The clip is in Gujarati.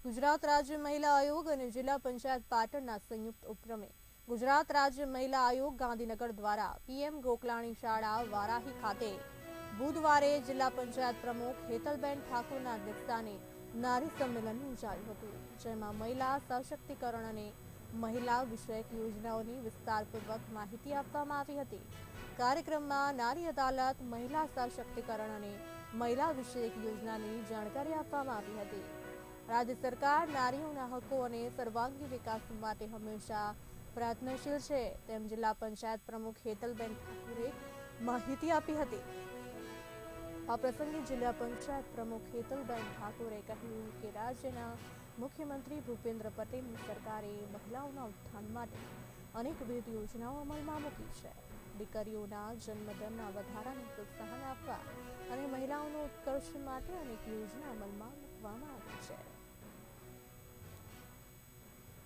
ગુજરાત રાજ્ય મહિલા આયોગ અને જિલ્લા પંચાયત પાટણના સંયુક્ત ઉપક્રમે ગુજરાત રાજ્ય મહિલા આયોગ ગાંધીનગર દ્વારા પીએમ ગોકલાણી શાળા વારાહી ખાતે બુધવારે જિલ્લા પંચાયત પ્રમુખ હેતલબેન ઠાકોરના અધ્યક્ષસ્થાને નારી સંમેલન યોજાયું હતું, જેમાં મહિલા સશક્તિકરણ અને મહિલા વિષયક યોજનાઓની વિસ્તારપૂર્વક માહિતી આપવામાં આવી હતી. કાર્યક્રમમાં નારી અદાલત, મહિલા સશક્તિકરણ અને મહિલા વિષયક યોજનાની જાણકારી આપવામાં આવી હતી. રાજ્ય સરકાર નારીઓના હકો અને સર્વાંગી વિકાસ માટે હંમેશા પ્રયત્નશીલ છે, તેમ જિલ્લા પંચાયત પ્રમુખ હેતલબેન ઠાકોરે માહિતી આપી હતી. આ પ્રસંગે જિલ્લા પંચાયત પ્રમુખ હેતલબેન ઠાકોરે કહ્યું કે રાજ્યના મુખ્યમંત્રી ભૂપેન્દ્ર પટેલની સરકારે મહિલાઓના ઉત્થાન માટે અનેકવિધ યોજનાઓ અમલમાં મૂકી છે. દીકરીઓના જન્મદરના વધારાને પ્રોત્સાહન આપવા અને મહિલાઓનો ઉત્કર્ષ માટે અનેક યોજના અમલમાં મૂકવામાં આવી છે.